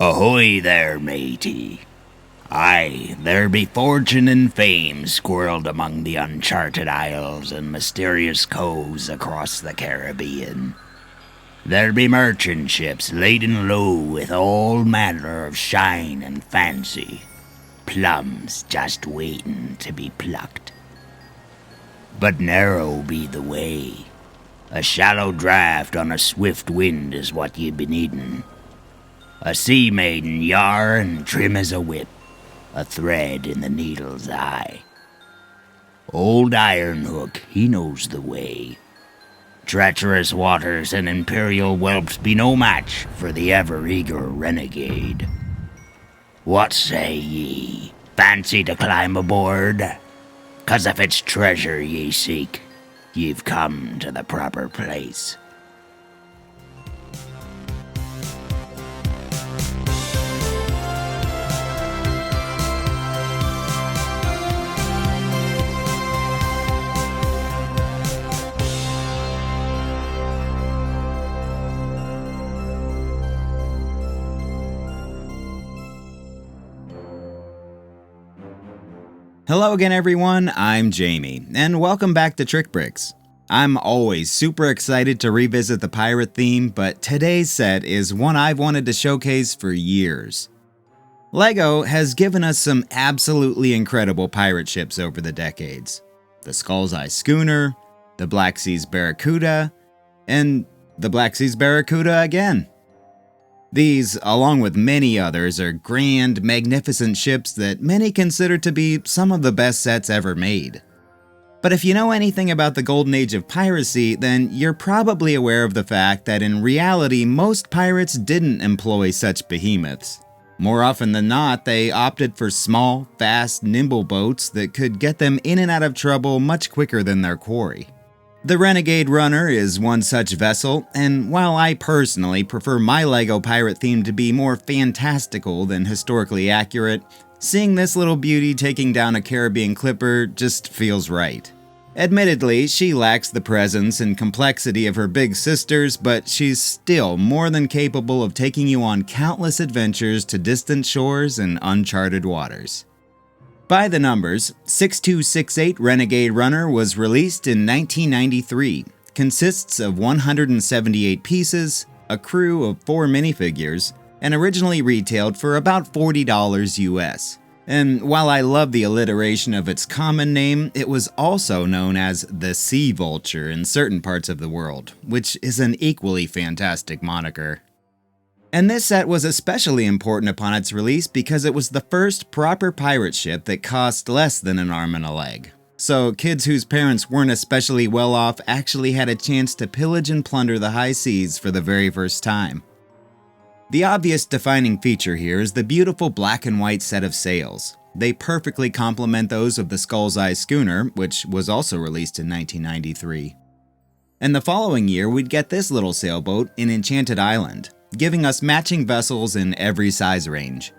Ahoy there, matey. Aye, there be fortune and fame squirreled among the uncharted isles and mysterious coves across the Caribbean. There be merchant ships laden low with all manner of shine and fancy, plums just waiting to be plucked. But narrow be the way. A shallow draught on a swift wind is what ye be needin'. A sea maiden yar and trim as a whip, a thread in the needle's eye. Old Ironhook, he knows the way. Treacherous waters and imperial whelps be no match for the ever-eager renegade. What say ye? Fancy to climb aboard? 'Cause if it's treasure ye seek, ye've come to the proper place. Hello again everyone, I'm Jamie, and welcome back to Trick Bricks. I'm always super excited to revisit the pirate theme, but today's set is one I've wanted to showcase for years. LEGO has given us some absolutely incredible pirate ships over the decades. The Skull's Eye Schooner, the Black Sea's Barracuda, and the Black Sea's Barracuda again. These, along with many others, are grand, magnificent ships that many consider to be some of the best sets ever made. But if you know anything about the golden age of piracy, then you're probably aware of the fact that in reality most pirates didn't employ such behemoths. More often than not, they opted for small, fast, nimble boats that could get them in and out of trouble much quicker than their quarry. The Renegade Runner is one such vessel, and while I personally prefer my LEGO pirate theme to be more fantastical than historically accurate, seeing this little beauty taking down a Caribbean clipper just feels right. Admittedly, she lacks the presence and complexity of her big sisters, but she's still more than capable of taking you on countless adventures to distant shores and uncharted waters. By the numbers, 6268 Renegade Runner was released in 1993, consists of 178 pieces, a crew of 4 minifigures, and originally retailed for about $40 US. And while I love the alliteration of its common name, it was also known as the Sea Vulture in certain parts of the world, which is an equally fantastic moniker. And this set was especially important upon its release because it was the first proper pirate ship that cost less than an arm and a leg. So kids whose parents weren't especially well off actually had a chance to pillage and plunder the high seas for the very first time. The obvious defining feature here is the beautiful black and white set of sails. They perfectly complement those of the Skull's Eye Schooner, which was also released in 1993. And the following year we'd get this little sailboat in Enchanted Island, giving us matching vessels in every size range.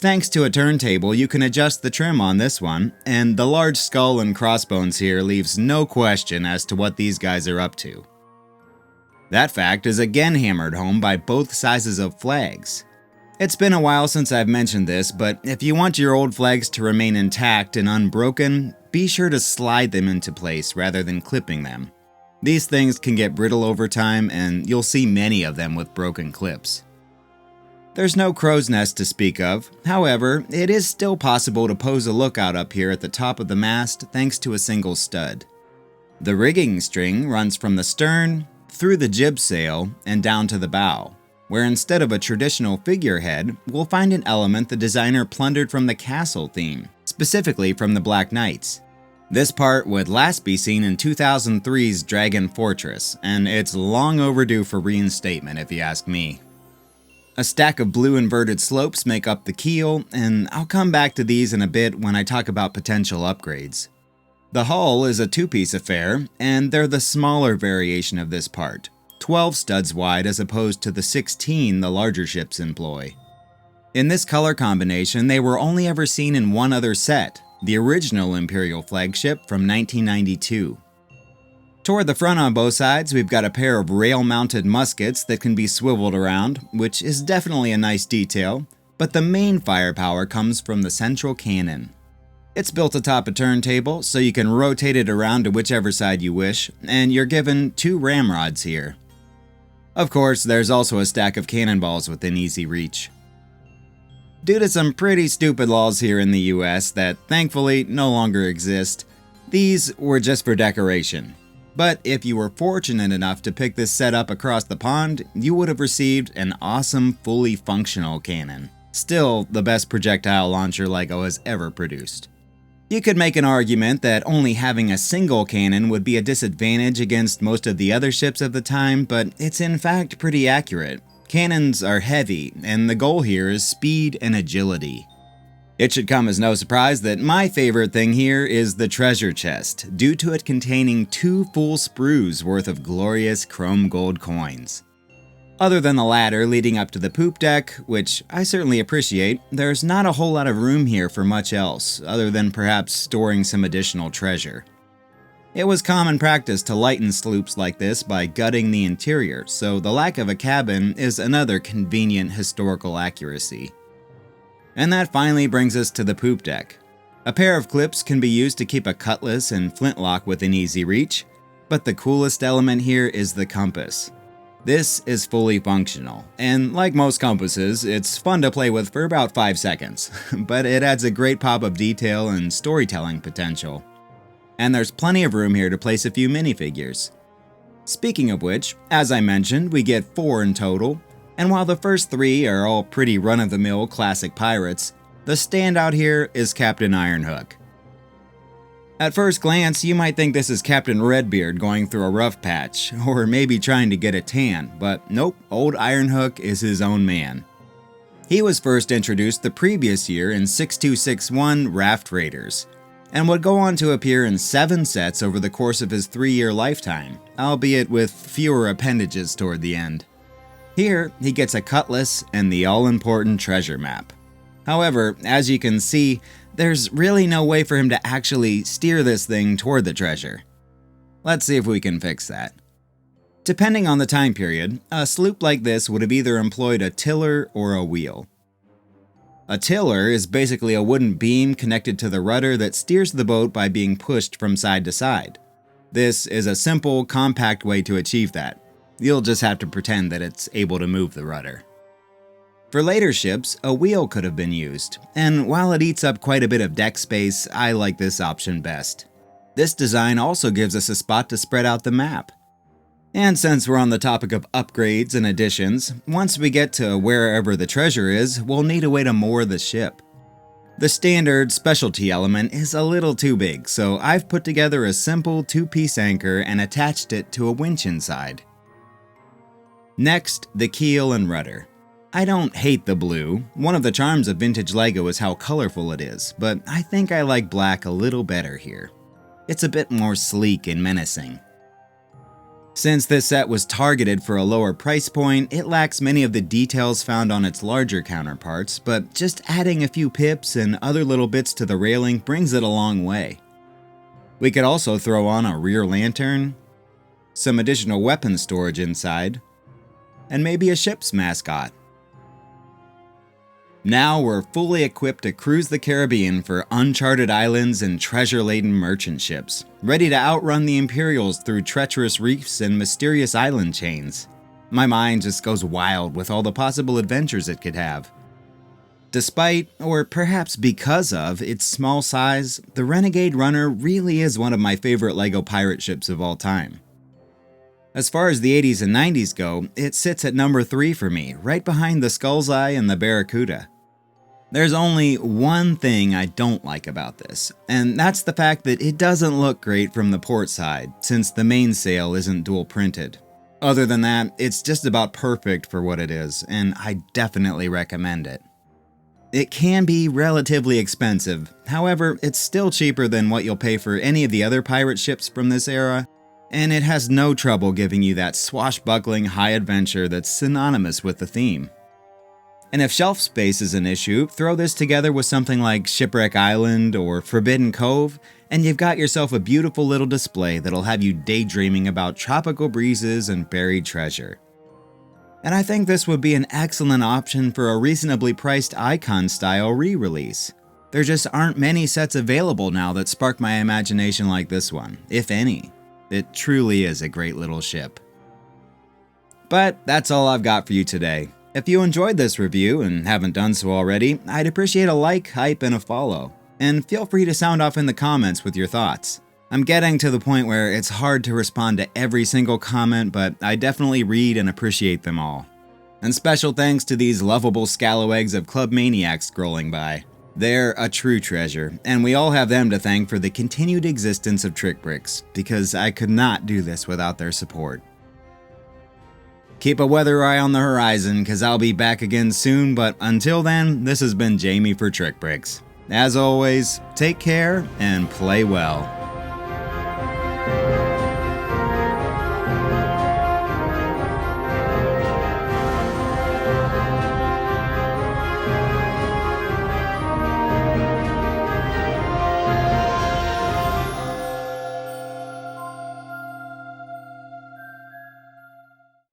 Thanks to a turntable, you can adjust the trim on this one, and the large skull and crossbones here leaves no question as to what these guys are up to. That fact is again hammered home by both sizes of flags. It's been a while since I've mentioned this, but if you want your old flags to remain intact and unbroken, be sure to slide them into place rather than clipping them. These things can get brittle over time, and you'll see many of them with broken clips. There's no crow's nest to speak of, however, it is still possible to pose a lookout up here at the top of the mast thanks to a single stud. The rigging string runs from the stern, through the jib sail, and down to the bow, where instead of a traditional figurehead, we'll find an element the designer plundered from the castle theme, specifically from the Black Knights. This part would last be seen in 2003's Dragon Fortress, and it's long overdue for reinstatement if you ask me. A stack of blue inverted slopes make up the keel, and I'll come back to these in a bit when I talk about potential upgrades. The hull is a 2-piece affair, and they're the smaller variation of this part, 12 studs wide as opposed to the 16 the larger ships employ. In this color combination, they were only ever seen in one other set, the original Imperial flagship from 1992. Toward the front on both sides, we've got a pair of rail-mounted muskets that can be swiveled around, which is definitely a nice detail, but the main firepower comes from the central cannon. It's built atop a turntable, so you can rotate it around to whichever side you wish, and you're given 2 ramrods here. Of course, there's also a stack of cannonballs within easy reach. Due to some pretty stupid laws here in the US that thankfully no longer exist, these were just for decoration. But if you were fortunate enough to pick this set up across the pond, you would have received an awesome, fully functional cannon. Still, the best projectile launcher LEGO has ever produced. You could make an argument that only having a single cannon would be a disadvantage against most of the other ships of the time, but it's in fact pretty accurate. Cannons are heavy, and the goal here is speed and agility. It should come as no surprise that my favorite thing here is the treasure chest, due to it containing 2 full sprues worth of glorious chrome gold coins. Other than the ladder leading up to the poop deck, which I certainly appreciate, there's not a whole lot of room here for much else, other than perhaps storing some additional treasure. It was common practice to lighten sloops like this by gutting the interior, so the lack of a cabin is another convenient historical accuracy. And that finally brings us to the poop deck. A pair of clips can be used to keep a cutlass and flintlock within easy reach, but the coolest element here is the compass. This is fully functional, and like most compasses, it's fun to play with for about 5 seconds, but it adds a great pop of detail and storytelling potential. And there's plenty of room here to place a few minifigures. Speaking of which, as I mentioned, we get 4 in total, and while the first 3 are all pretty run-of-the-mill classic pirates, the standout here is Captain Ironhook. At first glance, you might think this is Captain Redbeard going through a rough patch, or maybe trying to get a tan, but nope, old Ironhook is his own man. He was first introduced the previous year in 6261 Raft Raiders, and would go on to appear in 7 sets over the course of his 3-year lifetime, albeit with fewer appendages toward the end. Here, he gets a cutlass and the all-important treasure map. However, as you can see, there's really no way for him to actually steer this thing toward the treasure. Let's see if we can fix that. Depending on the time period, a sloop like this would have either employed a tiller or a wheel. A tiller is basically a wooden beam connected to the rudder that steers the boat by being pushed from side to side. This is a simple, compact way to achieve that. You'll just have to pretend that it's able to move the rudder. For later ships, a wheel could have been used, and while it eats up quite a bit of deck space, I like this option best. This design also gives us a spot to spread out the map. And since we're on the topic of upgrades and additions, once we get to wherever the treasure is, we'll need a way to moor the ship. The standard specialty element is a little too big, so I've put together a simple 2-piece anchor and attached it to a winch inside. Next, the keel and rudder. I don't hate the blue. One of the charms of vintage LEGO is how colorful it is, but I think I like black a little better here. It's a bit more sleek and menacing. Since this set was targeted for a lower price point, it lacks many of the details found on its larger counterparts, but just adding a few pips and other little bits to the railing brings it a long way. We could also throw on a rear lantern, some additional weapon storage inside, and maybe a ship's mascot. Now we're fully equipped to cruise the Caribbean for uncharted islands and treasure-laden merchant ships, ready to outrun the Imperials through treacherous reefs and mysterious island chains. My mind just goes wild with all the possible adventures it could have. Despite, or perhaps because of, its small size, the Renegade Runner really is one of my favorite LEGO pirate ships of all time. As far as the 80s and 90s go, it sits at number 3 for me, right behind the Skull's Eye and the Barracuda. There's only one thing I don't like about this, and that's the fact that it doesn't look great from the port side, since the mainsail isn't dual printed. Other than that, it's just about perfect for what it is, and I definitely recommend it. It can be relatively expensive, however, it's still cheaper than what you'll pay for any of the other pirate ships from this era, and it has no trouble giving you that swashbuckling high adventure that's synonymous with the theme. And if shelf space is an issue, throw this together with something like Shipwreck Island or Forbidden Cove, and you've got yourself a beautiful little display that'll have you daydreaming about tropical breezes and buried treasure. And I think this would be an excellent option for a reasonably priced Icon-style re-release. There just aren't many sets available now that spark my imagination like this one, if any. It truly is a great little ship. But that's all I've got for you today. If you enjoyed this review and haven't done so already, I'd appreciate a like, hype, and a follow. And feel free to sound off in the comments with your thoughts. I'm getting to the point where it's hard to respond to every single comment, but I definitely read and appreciate them all. And special thanks to these lovable scalawags of club maniacs scrolling by. They're a true treasure, and we all have them to thank for the continued existence of Trick Bricks, because I could not do this without their support. Keep a weather eye on the horizon, cause I'll be back again soon, but until then, this has been Jamie for Trick Bricks. As always, take care and play well.